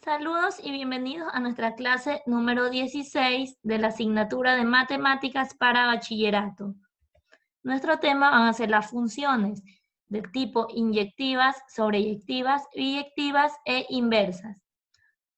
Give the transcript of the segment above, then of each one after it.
Saludos y bienvenidos a nuestra clase número 16 de la asignatura de Matemáticas para Bachillerato. Nuestro tema van a ser las funciones del tipo inyectivas, sobreyectivas, biyectivas e inversas.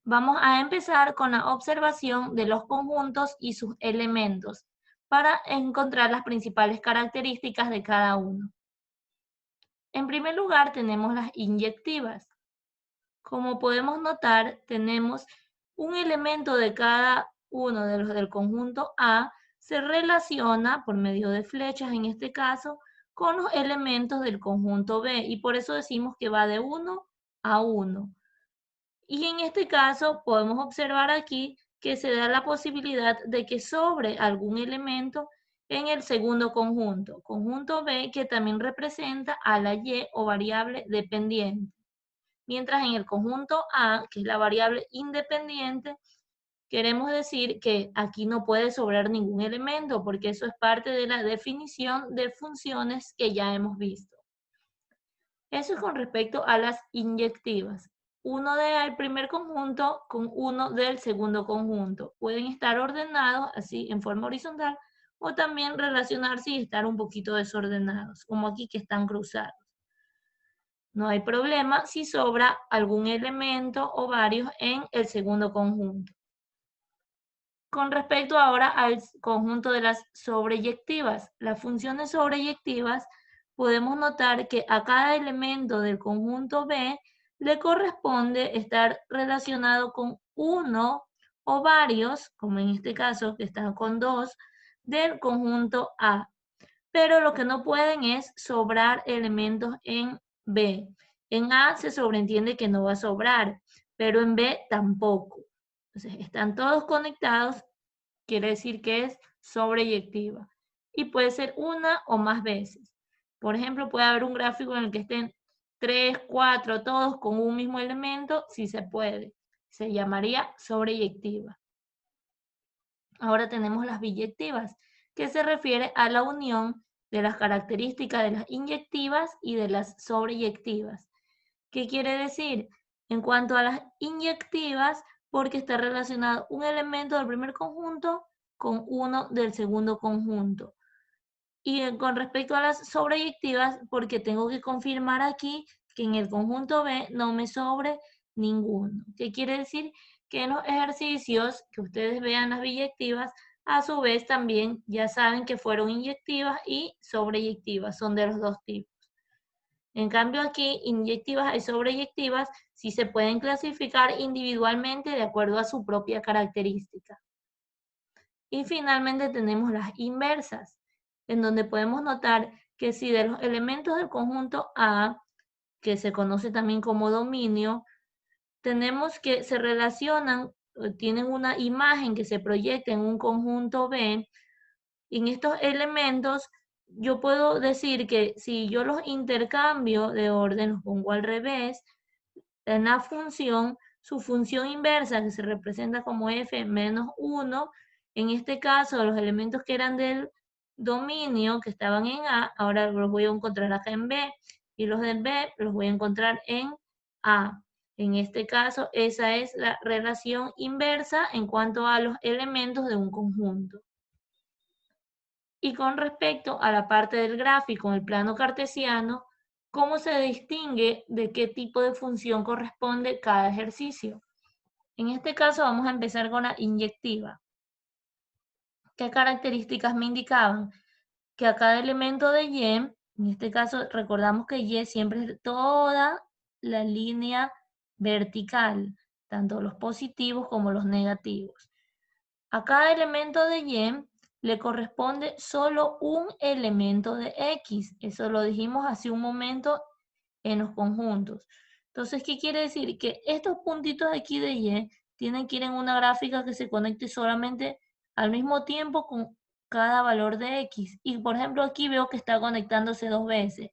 Vamos a empezar con la observación de los conjuntos y sus elementos para encontrar las principales características de cada uno. En primer lugar tenemos las inyectivas. Como podemos notar, tenemos un elemento de cada uno de los del conjunto A se relaciona por medio de flechas, en este caso, con los elementos del conjunto B y por eso decimos que va de 1 a 1. Y en este caso podemos observar aquí que se da la posibilidad de que sobre algún elemento en el segundo conjunto B, que también representa a la Y o variable dependiente. Mientras en el conjunto A, que es la variable independiente, queremos decir que aquí no puede sobrar ningún elemento, porque eso es parte de la definición de funciones que ya hemos visto. Eso es con respecto a las inyectivas. Uno del primer conjunto con uno del segundo conjunto. Pueden estar ordenados así en forma horizontal o también relacionarse y estar un poquito desordenados, como aquí que están cruzados. No hay problema si sobra algún elemento o varios en el segundo conjunto. Con respecto ahora al conjunto de las sobreyectivas, las funciones sobreyectivas, podemos notar que a cada elemento del conjunto B le corresponde estar relacionado con uno o varios, como en este caso que están con 2, del conjunto A. Pero lo que no pueden es sobrar elementos en B. En A se sobreentiende que no va a sobrar, pero en B tampoco. Entonces, están todos conectados, quiere decir que es sobreyectiva. Y puede ser una o más veces. Por ejemplo, puede haber un gráfico en el que estén 3, 4, todos con un mismo elemento, si se puede. Se llamaría sobreyectiva. Ahora tenemos las biyectivas, que se refiere a la unión de las características de las inyectivas y de las sobreyectivas. ¿Qué quiere decir? En cuanto a las inyectivas, porque está relacionado un elemento del primer conjunto con uno del segundo conjunto. Y con respecto a las sobreyectivas, porque tengo que confirmar aquí que en el conjunto B no me sobre ninguno. ¿Qué quiere decir? Que en los ejercicios que ustedes vean las biyectivas, a su vez también ya saben que fueron inyectivas y sobreyectivas, son de los dos tipos. En cambio aquí, inyectivas y sobreyectivas sí se pueden clasificar individualmente de acuerdo a su propia característica. Y finalmente tenemos las inversas, en donde podemos notar que si de los elementos del conjunto A, que se conoce también como dominio, tenemos que se relacionan, tienen una imagen que se proyecta en un conjunto B, en estos elementos yo puedo decir que si yo los intercambio de orden, los pongo al revés, en la función, su función inversa, que se representa como f menos 1, en este caso los elementos que eran del dominio, que estaban en A, ahora los voy a encontrar acá en B, y los del B los voy a encontrar en A. En este caso, esa es la relación inversa en cuanto a los elementos de un conjunto. Y con respecto a la parte del gráfico en el plano cartesiano, ¿cómo se distingue de qué tipo de función corresponde cada ejercicio? En este caso vamos a empezar con la inyectiva. ¿Qué características me indicaban? Que a cada elemento de Y, en este caso recordamos que Y siempre es toda la línea vertical, tanto los positivos como los negativos. A cada elemento de Y le corresponde solo un elemento de X. Eso lo dijimos hace un momento en los conjuntos. Entonces, ¿qué quiere decir? Que estos puntitos de aquí de Y tienen que ir en una gráfica que se conecte solamente al mismo tiempo con cada valor de X. Y por ejemplo, aquí veo que está conectándose dos veces.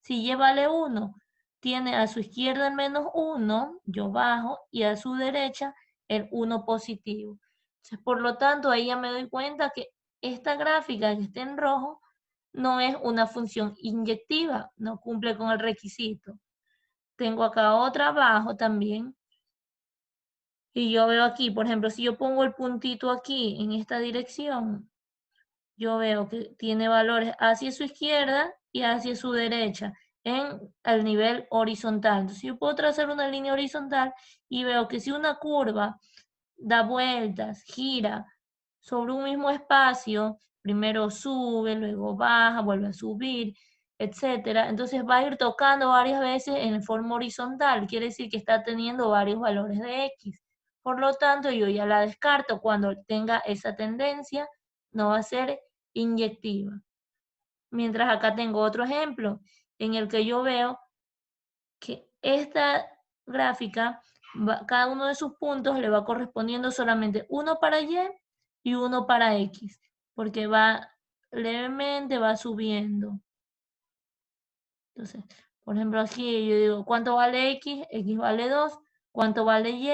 Si Y vale 1, tiene a su izquierda el menos 1, yo bajo, y a su derecha el 1 positivo. Entonces, por lo tanto, ahí ya me doy cuenta que esta gráfica que está en rojo no es una función inyectiva, no cumple con el requisito. Tengo acá otra abajo también, Y yo veo aquí, por ejemplo, si yo pongo el puntito aquí en esta dirección, yo veo que tiene valores hacia su izquierda y hacia su derecha en el nivel horizontal. Entonces yo puedo trazar una línea horizontal y veo que si una curva da vueltas, gira sobre un mismo espacio, primero sube, luego baja, vuelve a subir, etcétera. Entonces va a ir tocando varias veces en forma horizontal, quiere decir que está teniendo varios valores de X. Por lo tanto, yo ya la descarto cuando tenga esa tendencia, no va a ser inyectiva. Mientras acá tengo otro ejemplo en el que yo veo que esta gráfica, cada uno de sus puntos le va correspondiendo solamente uno para Y y uno para X, porque va levemente, va subiendo. Entonces, por ejemplo, aquí yo digo, ¿cuánto vale X? X vale 2. ¿Cuánto vale Y?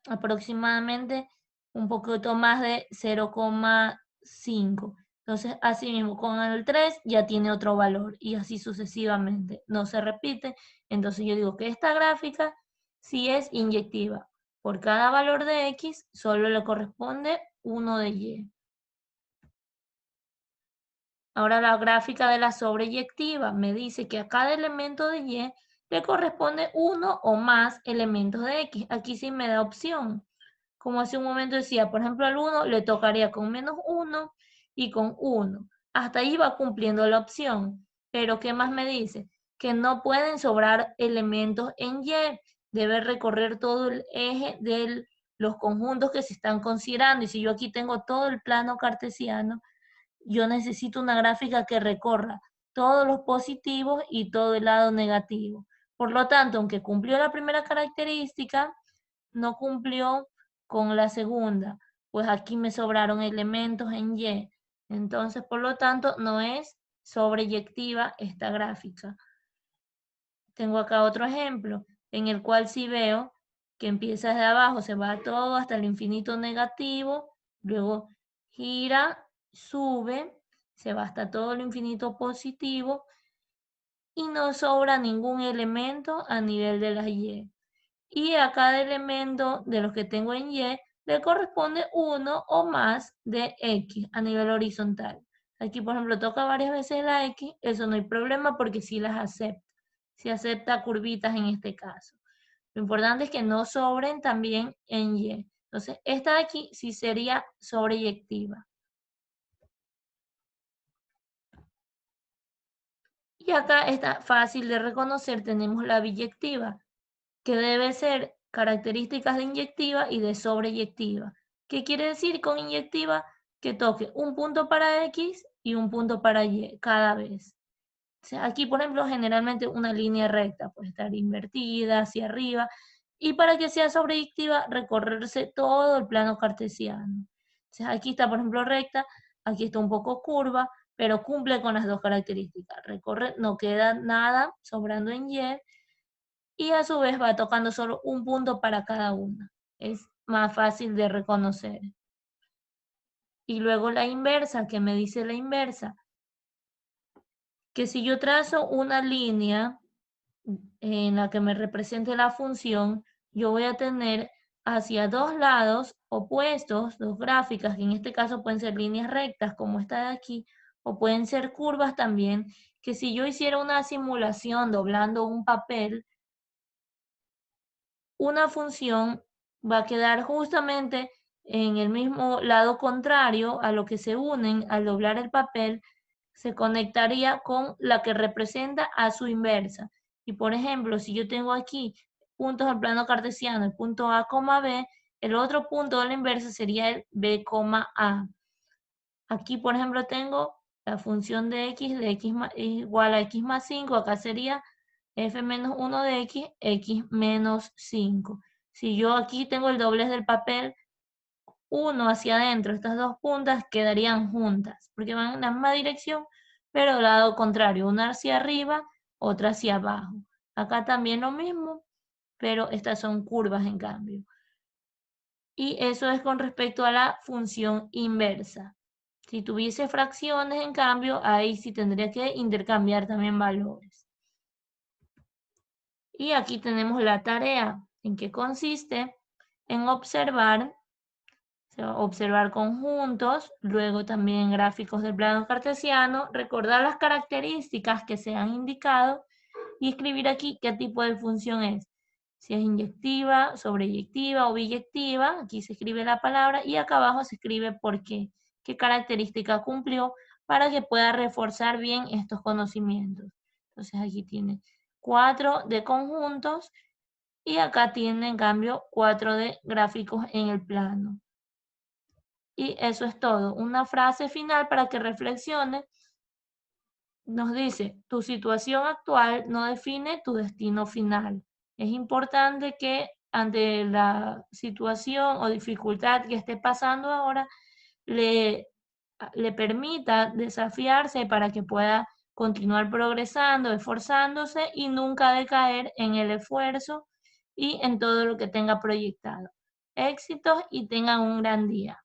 Aproximadamente un poquito más de 0,5. Entonces, así mismo, con el 3 ya tiene otro valor y así sucesivamente. No se repite. Entonces, yo digo que esta gráfica sí es inyectiva. Por cada valor de X solo le corresponde uno de Y. Ahora la gráfica de la sobreyectiva me dice que a cada elemento de Y le corresponde uno o más elementos de X. Aquí sí me da opción. Como hace un momento decía, por ejemplo, al 1 le tocaría con -1 y con 1. Hasta ahí va cumpliendo la opción. Pero ¿qué más me dice? Que no pueden sobrar elementos en Y. Debe recorrer todo el eje de los conjuntos que se están considerando. Y si yo aquí tengo todo el plano cartesiano, yo necesito una gráfica que recorra todos los positivos y todo el lado negativo. Por lo tanto, aunque cumplió la primera característica, no cumplió con la segunda, pues aquí me sobraron elementos en Y. Entonces, por lo tanto, no es sobreyectiva esta gráfica. Tengo acá otro ejemplo, en el cual sí veo que empieza desde abajo, se va todo hasta el infinito negativo, luego gira, sube, se va hasta todo el infinito positivo y no sobra ningún elemento a nivel de las Y. Y a cada elemento de los que tengo en Y le corresponde uno o más de X a nivel horizontal. Aquí, por ejemplo, toca varias veces la X, eso no hay problema porque sí las acepta. Sí acepta curvitas en este caso. Lo importante es que no sobren también en Y. Entonces, esta de aquí sí sería sobreyectiva. Y acá está fácil de reconocer, tenemos la biyectiva, que debe ser características de inyectiva y de sobreyectiva. ¿Qué quiere decir con inyectiva? Que toque un punto para X y un punto para Y cada vez. O sea, aquí, por ejemplo, generalmente una línea recta puede estar invertida hacia arriba y para que sea sobreyectiva, recorrerse todo el plano cartesiano. O sea, aquí está, por ejemplo, recta, aquí está un poco curva, pero cumple con las dos características. Recorre, no queda nada sobrando en Y y a su vez va tocando solo un punto para cada una. Es más fácil de reconocer. Y luego la inversa, que me dice la inversa, que si yo trazo una línea en la que me represente la función, yo voy a tener hacia dos lados opuestos, dos gráficas, que en este caso pueden ser líneas rectas como esta de aquí, o pueden ser curvas también, que si yo hiciera una simulación doblando un papel, una función va a quedar justamente en el mismo lado contrario a lo que se unen al doblar el papel, se conectaría con la que representa a su inversa. Y por ejemplo, si yo tengo aquí puntos del plano cartesiano, el punto A, B, el otro punto de la inversa sería el B, A. Aquí, por ejemplo, tengo la función de x igual a x más 5, acá sería f menos 1 de x, x menos 5. Si yo aquí tengo el doblez del papel, uno hacia adentro, estas dos puntas quedarían juntas, porque van en la misma dirección, pero al lado contrario, una hacia arriba, otra hacia abajo. Acá también lo mismo, pero estas son curvas en cambio. Y eso es con respecto a la función inversa. Si tuviese fracciones, en cambio, ahí sí tendría que intercambiar también valores. Y aquí tenemos la tarea, en que consiste En observar, se va a observar conjuntos, luego también gráficos del plano cartesiano, recordar las características que se han indicado y escribir aquí qué tipo de función es. Si es inyectiva, sobreyectiva o biyectiva, aquí se escribe la palabra y acá abajo se escribe por qué característica cumplió para que pueda reforzar bien estos conocimientos. Entonces aquí tiene 4 de conjuntos y acá tiene en cambio 4 de gráficos en el plano. Y eso es todo. Una frase final para que reflexione. Nos dice, tu situación actual no define tu destino final. Es importante que ante la situación o dificultad que esté pasando ahora, le permita desafiarse para que pueda continuar progresando, esforzándose y nunca decaer en el esfuerzo y en todo lo que tenga proyectado. Éxitos y tengan un gran día.